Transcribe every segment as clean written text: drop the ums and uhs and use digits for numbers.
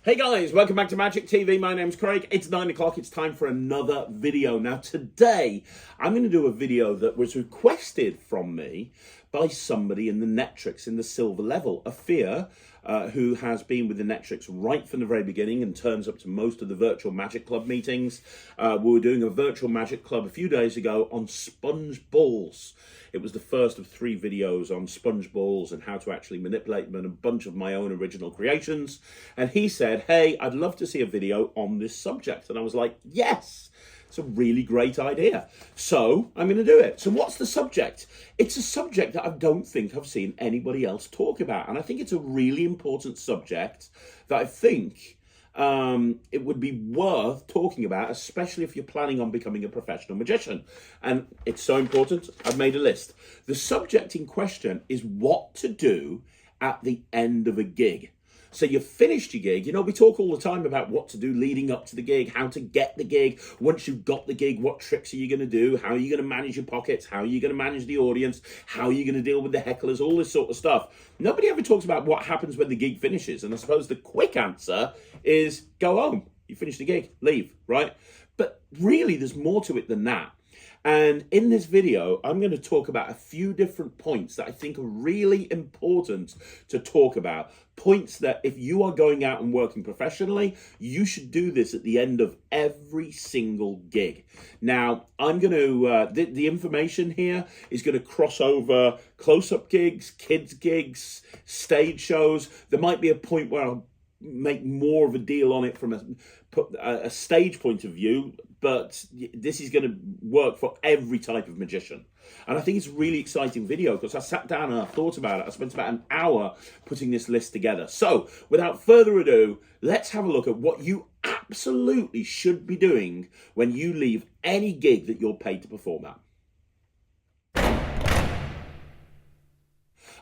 Hey guys, welcome back to Magic TV. My name's Craig. It's 9 o'clock. It's time for another video. Now today, I'm going to do a video that was requested from me by somebody in the Netrix in the silver level, a fear who has been with the Netrix right from the very beginning and turns up to most of the virtual Magic Club meetings. We were doing a virtual Magic Club a few days ago on sponge balls. It was the first of 3 videos on sponge balls and how to actually manipulate them and a bunch of my own original creations. And he said, hey, I'd love to see a video on this subject. And I was like, yes, it's a really great idea. So I'm going to do it. So what's the subject? It's a subject that I don't think I've seen anybody else talk about. And I think it's a really important subject that I think it would be worth talking about, especially if you're planning on becoming a professional magician. And it's so important, I've made a list. The subject in question is what to do at the end of a gig. So you've finished your gig. You know, we talk all the time about what to do leading up to the gig, how to get the gig. Once you've got the gig, what tricks are you going to do? How are you going to manage your pockets? How are you going to manage the audience? How are you going to deal with the hecklers? All this sort of stuff. Nobody ever talks about what happens when the gig finishes. And I suppose the quick answer is go home. You finish the gig, leave, right? But really, there's more to it than that. And in this video, I'm going to talk about a few different points that I think are really important to talk about. Points that if you are going out and working professionally, you should do this at the end of every single gig. Now, I'm going to, the information here is going to cross over close-up gigs, kids gigs, stage shows. There might be a point where I'll make more of a deal on it from a stage point of view, but this is going to work for every type of magician. And I think it's a really exciting video because I sat down and I thought about it. I spent about an hour putting this list together. So without further ado, let's have a look at what you absolutely should be doing when you leave any gig that you're paid to perform at.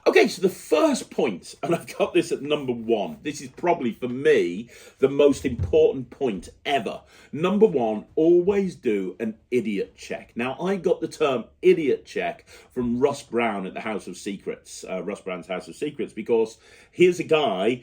Okay, so the first point, and I've got this at number 1. This is probably, for me, the most important point ever. Number 1, always do an idiot check. Now, I got the term idiot check from Russ Brown at the House of Secrets, Russ Brown's House of Secrets, because here's a guy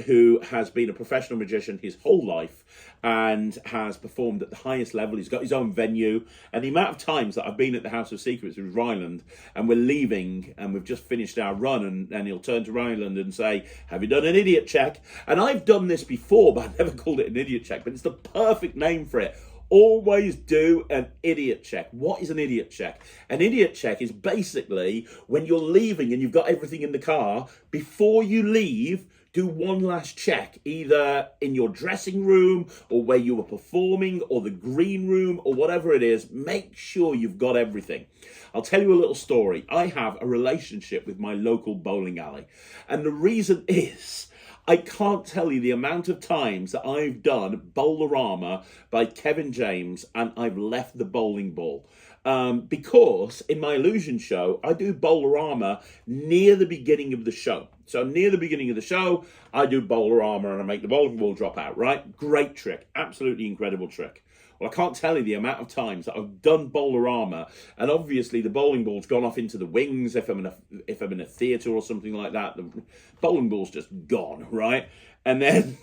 who has been a professional magician his whole life and has performed at the highest level. He's got his own venue, and the amount of times that I've been at the House of Secrets with Ryland and we're leaving and we've just finished our run and he'll turn to Ryland and say, have you done an idiot check? And I've done this before, but I've never called it an idiot check, but it's the perfect name for it. Always do an idiot check. What is an idiot check? An idiot check is basically when you're leaving and you've got everything in the car, before you leave, do one last check, either in your dressing room or where you were performing or the green room or whatever it is. Make sure you've got everything. I'll tell you a little story. I have a relationship with my local bowling alley. And the reason is, I can't tell you the amount of times that I've done Bowlerama by Kevin James and I've left the bowling ball. Because in my illusion show, I do Bowlerama near the beginning of the show. So near the beginning of the show, I do Bowlerama and I make the bowling ball drop out, right? Great trick. Absolutely incredible trick. Well, I can't tell you the amount of times that I've done Bowlerama, and obviously the bowling ball's gone off into the wings. If I'm in a theatre or something like that, the bowling ball's just gone, right? And then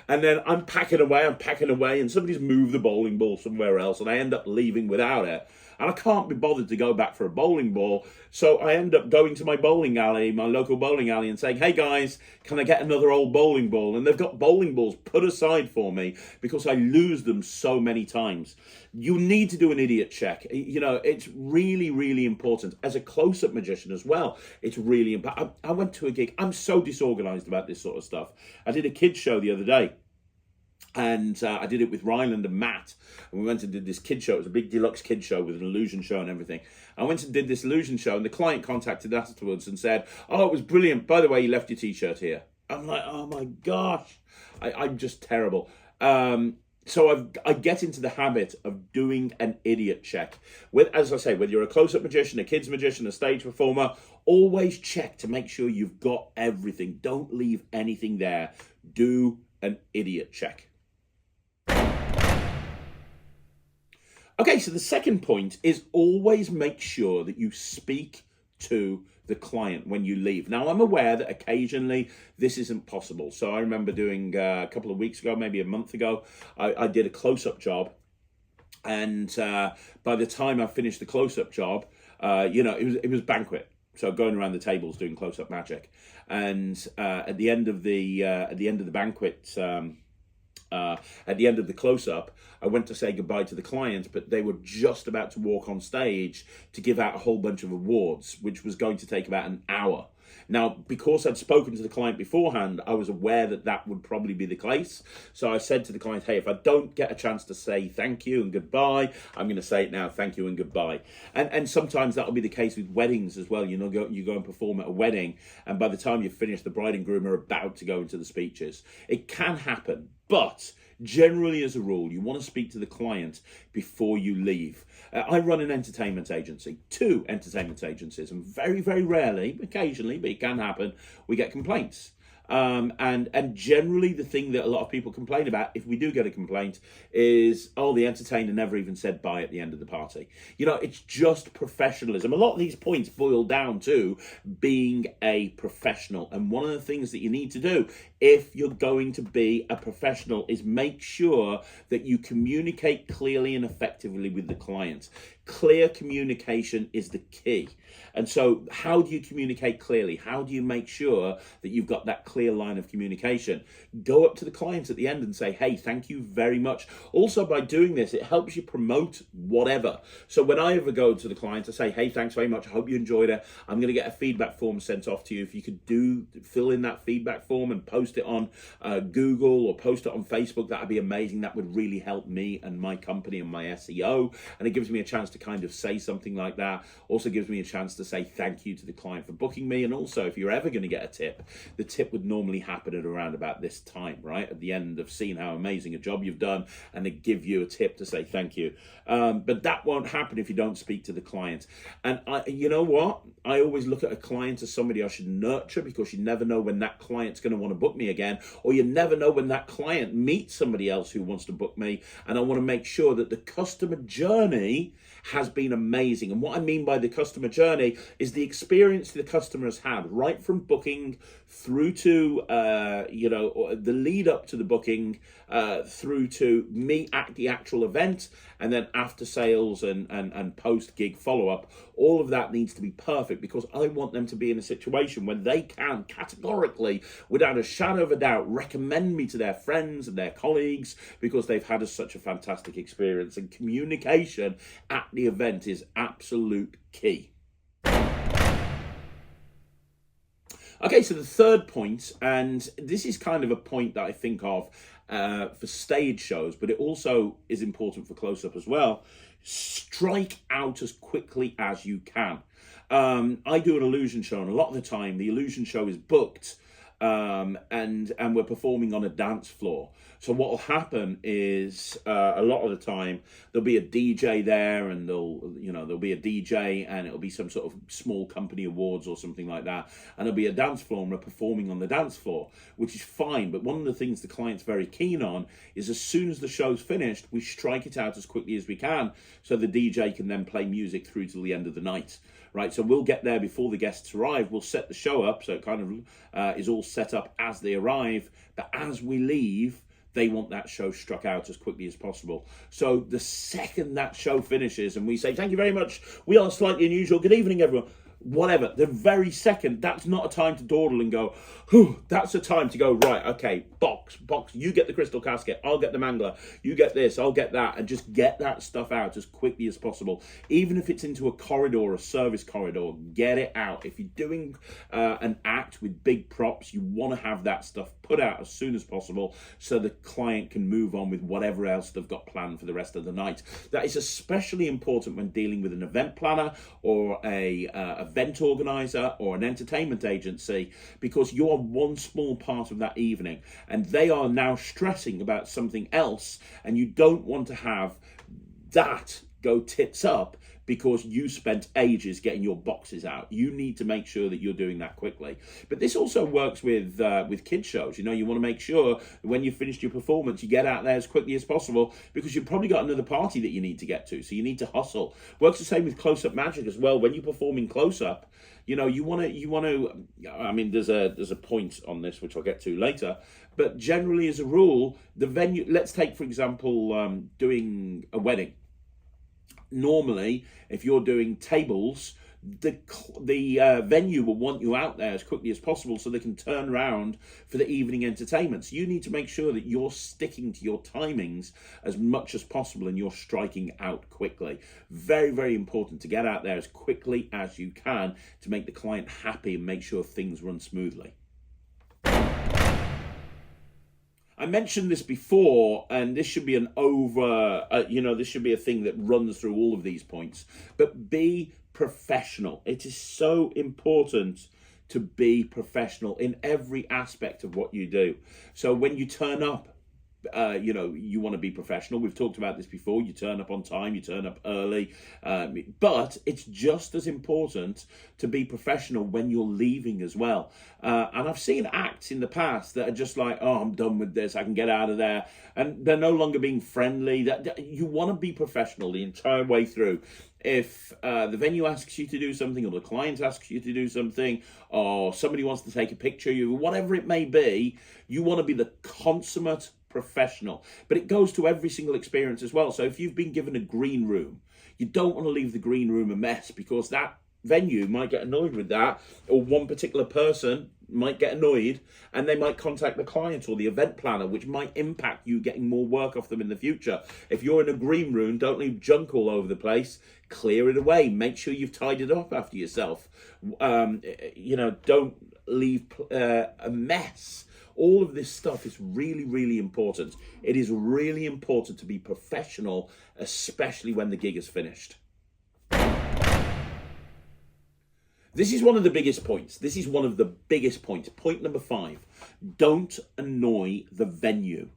I'm packing away, and somebody's moved the bowling ball somewhere else, and I end up leaving without it. And I can't be bothered to go back for a bowling ball, so I end up going to my bowling alley, my local bowling alley, and saying, hey guys, can I get another old bowling ball? And they've got bowling balls put aside for me because I lose them so many times. You need to do an idiot check. You know, it's really, really important. As a close-up magician as well, it's really important. I went to a gig. I'm so disorganized about this sort of stuff. I did a kids show the other day. And I did it with Ryland and Matt. And we went and did this kid show. It was a big deluxe kid show with an illusion show and everything. I went and did this illusion show, and the client contacted us afterwards and said, oh, it was brilliant. By the way, you left your T-shirt here. I'm like, oh my gosh. I'm just terrible. So I get into the habit of doing an idiot check. As I say, whether you're a close-up magician, a kids magician, a stage performer, always check to make sure you've got everything. Don't leave anything there. Do an idiot check. Okay, so the second point is always make sure that you speak to the client when you leave. Now, I'm aware that occasionally this isn't possible. So I remember doing a couple of weeks ago, maybe a month ago, I did a close-up job. And by the time I finished the close-up job, it was banquet. So going around the tables doing close-up magic. And at the end of the banquet, at the end of the close-up, I went to say goodbye to the client, but they were just about to walk on stage to give out a whole bunch of awards, which was going to take about an hour. Now, because I'd spoken to the client beforehand, I was aware that that would probably be the case. So I said to the client, hey, if I don't get a chance to say thank you and goodbye, I'm going to say it now, thank you and goodbye. And sometimes that'll be the case with weddings as well. You go and perform at a wedding, and by the time you finish, the bride and groom are about to go into the speeches. It can happen, but generally, as a rule, you want to speak to the client before you leave. I run an entertainment agency, 2 entertainment agencies, and very, very rarely, occasionally, but it can happen, we get complaints. And generally the thing that a lot of people complain about, if we do get a complaint, is, oh, the entertainer never even said bye at the end of the party. It's just professionalism. A lot of these points boil down to being a professional. And one of the things that you need to do if you're going to be a professional is make sure that you communicate clearly and effectively with the client. Clear communication is the key. And so how do you communicate clearly? How do you make sure that you've got that clear line of communication? Go up to the client at the end and say, hey, thank you very much. Also, by doing this, it helps you promote whatever. So when I ever go to the client, I say, hey, thanks very much. I hope you enjoyed it. I'm going to get a feedback form sent off to you. If you could fill in that feedback form and post it on Google or post it on Facebook, that'd be amazing. That would really help me and my company and my SEO. And it gives me a chance to kind of say something like that. Also gives me a chance to say thank you to the client for booking me. And also, if you're ever going to get a tip, the tip would normally happen at around about this time, right? At the end of seeing how amazing a job you've done, and they give you a tip to say thank you. But that won't happen if you don't speak to the client. And you know what? I always look at a client as somebody I should nurture, because you never know when that client's going to want to book me again, or you never know when that client meets somebody else who wants to book me. And I want to make sure that the customer journey has been amazing. And what I mean by the customer journey is the experience the customer has had right from booking through to the lead up to the booking, through to me at the actual event, and then after sales and post gig follow-up. All of that needs to be perfect, because I want them to be in a situation where they can categorically, without a shadow of a doubt, recommend me to their friends and their colleagues, because they've had such a fantastic experience. And communication at the event is absolute key. Okay, so the third point, and this is kind of a point that I think of for stage shows, but it also is important for close-up as well. Strike out as quickly as you can. I do an illusion show, and a lot of the time the illusion show is booked, and we're performing on a dance floor. So what will happen is a lot of the time there'll be a DJ there, and there'll be a DJ, and it'll be some sort of small company awards or something like that, and there'll be a dance floor, and we're performing on the dance floor, which is fine. But one of the things the client's very keen on is, as soon as the show's finished, we strike it out as quickly as we can, so the DJ can then play music through till the end of the night. Right, so we'll get there before the guests arrive. We'll set the show up, so it kind of is all set up as they arrive. But as we leave, they want that show struck out as quickly as possible. So the second that show finishes and we say, thank you very much, we are slightly unusual, good evening, everyone, whatever, the very second, that's not a time to dawdle and go, whew, that's a time to go, right, okay, box, you get the crystal casket, I'll get the mangler, you get this, I'll get that, and just get that stuff out as quickly as possible. Even if it's into a corridor, a service corridor, get it out. If you're doing an act with big props, you want to have that stuff put out as soon as possible so the client can move on with whatever else they've got planned for the rest of the night. That is especially important when dealing with an event planner or a event organizer or an entertainment agency, because you're one small part of that evening and they are now stressing about something else, and you don't want to have that go tits up because you spent ages getting your boxes out. You need to make sure that you're doing that quickly. But this also works with kid shows. You know, you want to make sure that when you've finished your performance, you get out there as quickly as possible, because you've probably got another party that you need to get to. So you need to hustle. Works the same with close-up magic as well. When you're performing close-up, you know, you want to. I mean, there's a point on this which I'll get to later. But generally, as a rule, the venue. Let's take, for example, doing a wedding. Normally, if you're doing tables, the venue will want you out there as quickly as possible so they can turn around for the evening entertainment. So you need to make sure that you're sticking to your timings as much as possible and you're striking out quickly. Very, very important to get out there as quickly as you can to make the client happy and make sure things run smoothly. I mentioned this before, and this should be this should be a thing that runs through all of these points, but be professional. It is so important to be professional in every aspect of what you do. So when you turn up, you want to be professional. We've talked about this before. You turn up on time, you turn up early, but it's just as important to be professional when you're leaving as well. And I've seen acts in the past that are just like, oh, I'm done with this, I can get out of there, and they're no longer being friendly. That you want to be professional the entire way through. If the venue asks you to do something, or the client asks you to do something, or somebody wants to take a picture of you, whatever it may be, you want to be the consummate professional. But it goes to every single experience as well. So if you've been given a green room, you don't want to leave the green room a mess, because that venue might get annoyed with that, or one particular person might get annoyed and they might contact the client or the event planner, which might impact you getting more work off them in the future. If you're in a green room, don't leave junk all over the place. Clear it away. Make sure you've tidied it up after yourself. Don't leave a mess. All of this stuff is really, really important. It is really important to be professional, especially when the gig is finished. This is one of the biggest points. Point number 5, don't annoy the venue.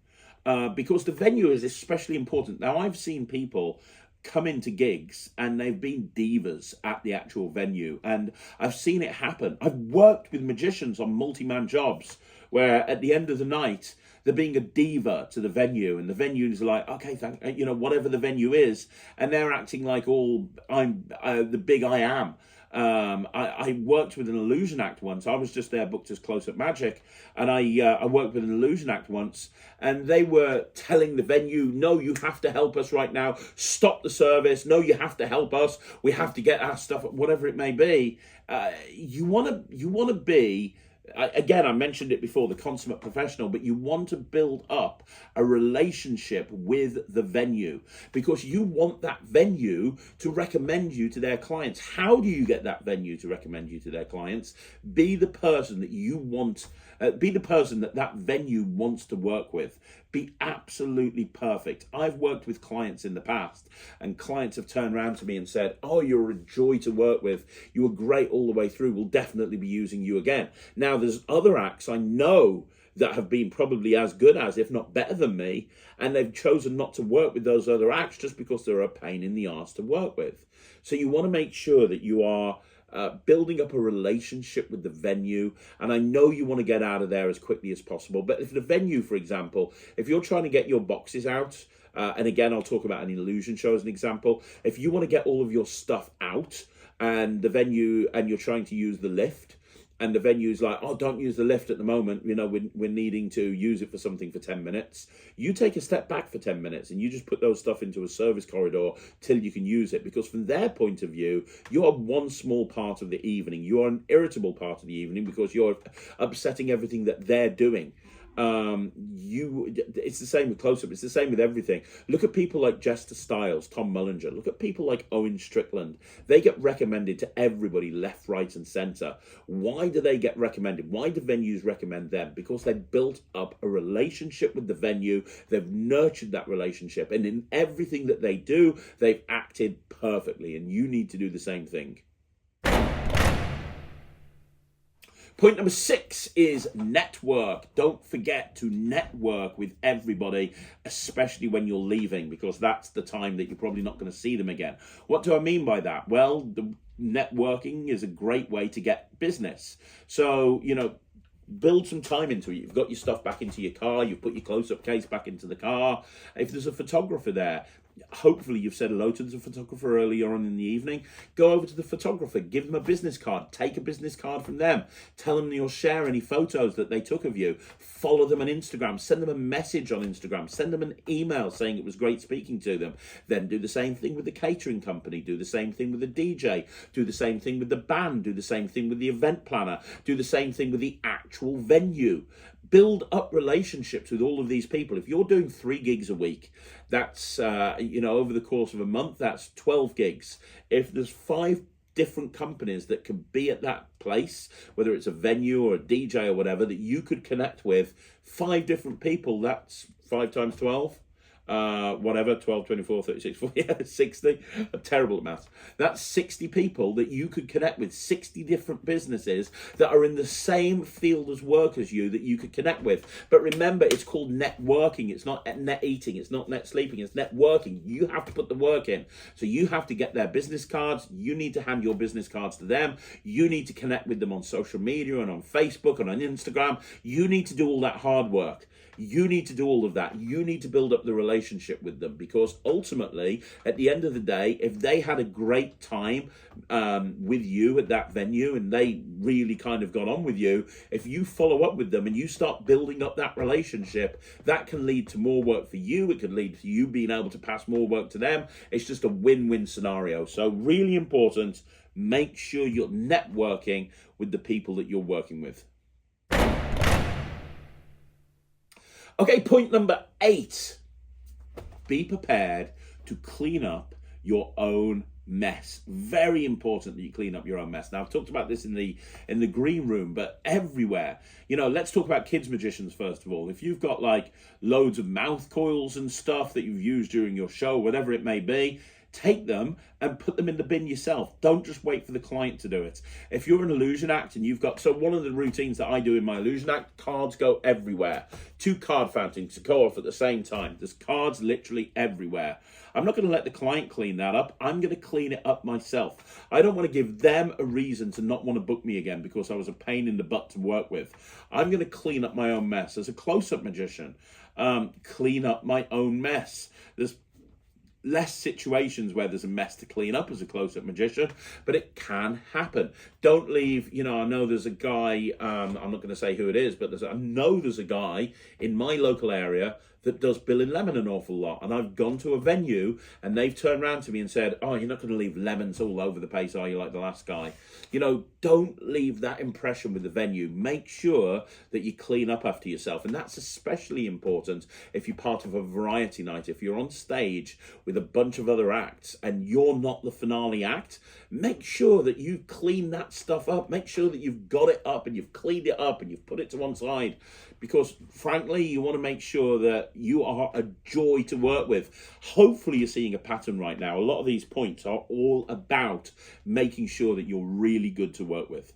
Because the venue is especially important. Now, I've seen people come into gigs and they've been divas at the actual venue, and I've seen it happen. I've worked with magicians on multi-man jobs where at the end of the night they're being a diva to the venue, and the venue is like, okay, whatever the venue is, and they're acting like I'm the big I am. I worked with an illusion act once. I was just there booked as close-up magic, and I worked with an illusion act once, and they were telling the venue, no, you have to help us right now, stop the service, no, you have to help us, we have to get our stuff, whatever it may be. You want to be, again, I mentioned it before, the consummate professional, but you want to build up a relationship with the venue, because you want that venue to recommend you to their clients. How do you get that venue to recommend you to their clients? Be the person that you want, be the person that venue wants to work with. Be absolutely perfect. I've worked with clients in the past, and clients have turned around to me and said, oh, you're a joy to work with. You were great all the way through. We'll definitely be using you again. Now, there's other acts I know that have been probably as good as, if not better than me, and they've chosen not to work with those other acts just because they're a pain in the arse to work with. So you want to make sure that you are building up a relationship with the venue, and I know you want to get out of there as quickly as possible. But if the venue, for example, if you're trying to get your boxes out, and again, I'll talk about an illusion show as an example, if you want to get all of your stuff out, and the venue, and you're trying to use the lift, and the venue's like, oh, don't use the lift at the moment, we're needing to use it for something for 10 minutes. You take a step back for 10 minutes and you just put those stuff into a service corridor till you can use it, because from their point of view, you are one small part of the evening. You are an irritable part of the evening because you're upsetting everything that they're doing. It's the same with close-up. It's the same with everything. Look at people like Jester Styles, Tom Mullinger. Look at people like Owen Strickland. They get recommended to everybody left, right, and centre. Why do they get recommended? Why do venues recommend them? Because they've built up a relationship with the venue. They've nurtured that relationship, and in everything that they do, they've acted perfectly. And you need to do the same thing. Point number 6 is network. Don't forget to network with everybody, especially when you're leaving, because that's the time that you're probably not going to see them again. What do I mean by that? Well, the networking is a great way to get business. So, build some time into it. You've got your stuff back into your car. You've put your close-up case back into the car. If there's a photographer there, hopefully you've said hello to the photographer earlier on in the evening. Go over to the photographer, give them a business card, take a business card from them, tell them you'll share any photos that they took of you, follow them on Instagram, send them a message on Instagram, send them an email saying it was great speaking to them. Then do the same thing with the catering company, do the same thing with the DJ, do the same thing with the band, do the same thing with the event planner, do the same thing with the actual venue. Build up relationships with all of these people. If you're doing 3 gigs a week, that's, over the course of a month, that's 12 gigs. If there's 5 different companies that could be at that place, whether it's a venue or a DJ or whatever, that you could connect with, 5 different people, that's 5 times 12. 12, 24, 36, 40, 60. I'm terrible at maths. That's 60 people that you could connect with, 60 different businesses that are in the same field as work as you that you could connect with. But remember, it's called networking. It's not net eating. It's not net sleeping. It's networking. You have to put the work in. So you have to get their business cards. You need to hand your business cards to them. You need to connect with them on social media and on Facebook and on Instagram. You need to do all that hard work. You need to do all of that. You need to build up the relationship with them, because ultimately, at the end of the day, if they had a great time with you at that venue and they really kind of got on with you, if you follow up with them and you start building up that relationship, that can lead to more work for you. It can lead to you being able to pass more work to them. It's just a win-win scenario. So really important, make sure you're networking with the people that you're working with. Okay, point number 8. Be prepared to clean up your own mess. Very important that you clean up your own mess. Now, I've talked about this in the green room, but everywhere. Let's talk about kids magicians first of all. If you've got like loads of mouth coils and stuff that you've used during your show, whatever it may be, take them and put them in the bin yourself. Don't just wait for the client to do it. If you're an illusion act and you've got, so one of the routines that I do in my illusion act, cards go everywhere. 2 card fountains to go off at the same time. There's cards literally everywhere. I'm not going to let the client clean that up. I'm going to clean it up myself. I don't want to give them a reason to not want to book me again because I was a pain in the butt to work with. I'm going to clean up my own mess. As a close-up magician, clean up my own mess. There's less situations where there's a mess to clean up as a close-up magician, but it can happen. Don't leave, I know there's a guy, I'm not going to say who it is, but I know there's a guy in my local area that does Bill and Lemon an awful lot. And I've gone to a venue and they've turned around to me and said, oh, you're not going to leave lemons all over the place, are you, like the last guy? Don't leave that impression with the venue. Make sure that you clean up after yourself. And that's especially important if you're part of a variety night. If you're on stage with a bunch of other acts and you're not the finale act, make sure that you clean that stuff up. Make sure that you've got it up and you've cleaned it up and you've put it to one side. Because frankly, you want to make sure that you are a joy to work with. Hopefully you're seeing a pattern right now. A lot of these points are all about making sure that you're really good to work with.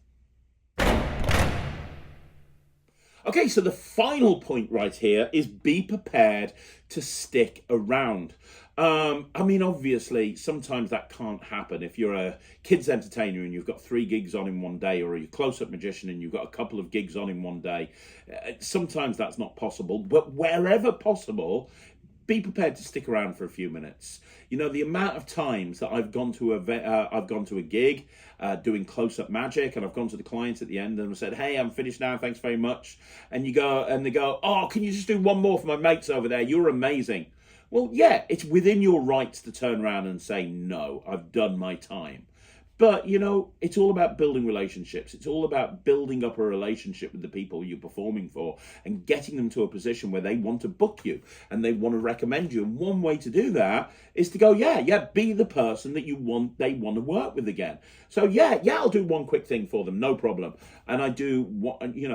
Okay, so the final point right here is be prepared to stick around. Obviously, sometimes that can't happen. If you're a kids entertainer and you've got 3 gigs on in one day, or you're a close-up magician and you've got a couple of gigs on in one day, sometimes that's not possible. But wherever possible, be prepared to stick around for a few minutes. The amount of times that I've gone to a gig doing close-up magic, and I've gone to the clients at the end and said, hey, I'm finished now, thanks very much. And they go, oh, can you just do one more for my mates over there? You're amazing. Well, yeah, it's within your rights to turn around and say, no, I've done my time. But, it's all about building relationships. It's all about building up a relationship with the people you're performing for and getting them to a position where they want to book you and they want to recommend you. And one way to do that is to go, be the person that they want to work with again. So, I'll do one quick thing for them, no problem. And I do,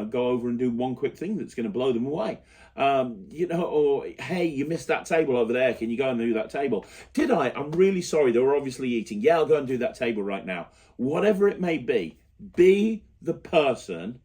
go over and do one quick thing that's going to blow them away. Or, hey, you missed that table over there. Can you go and do that table? Did I? I'm really sorry. They were obviously eating. Yeah, I'll go and do that table right now. Whatever it may be the person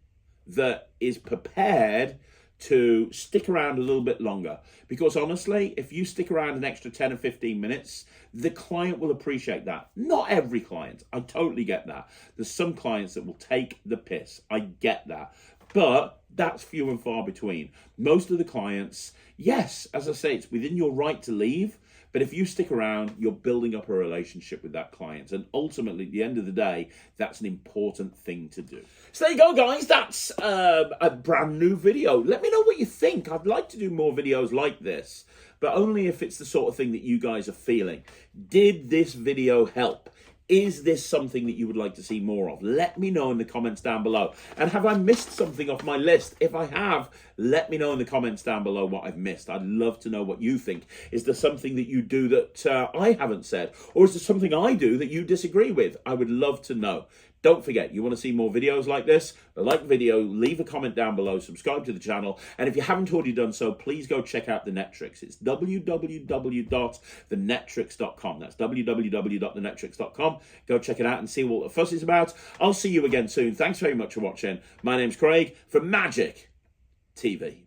that is prepared to stick around a little bit longer. Because honestly, if you stick around an extra 10 or 15 minutes, the client will appreciate that. Not every client. I totally get that. There's some clients that will take the piss. I get that. But that's few and far between. Most of the clients, yes, as I say, it's within your right to leave. But if you stick around, you're building up a relationship with that client. And ultimately, at the end of the day, that's an important thing to do. So there you go, guys. That's a brand new video. Let me know what you think. I'd like to do more videos like this, but only if it's the sort of thing that you guys are feeling. Did this video help? Is this something that you would like to see more of? Let me know in the comments down below. And have I missed something off my list? If I have, let me know in the comments down below what I've missed. I'd love to know what you think. Is there something that you do that I haven't said? Or is there something I do that you disagree with? I would love to know. Don't forget, you want to see more videos like this? Like the video, leave a comment down below, subscribe to the channel, and if you haven't already done so, please go check out the Netrix. It's www.thenetrix.com. That's www.thenetrix.com. Go check it out and see what the fuss is about. I'll see you again soon. Thanks very much for watching. My name's Craig from Magic TV.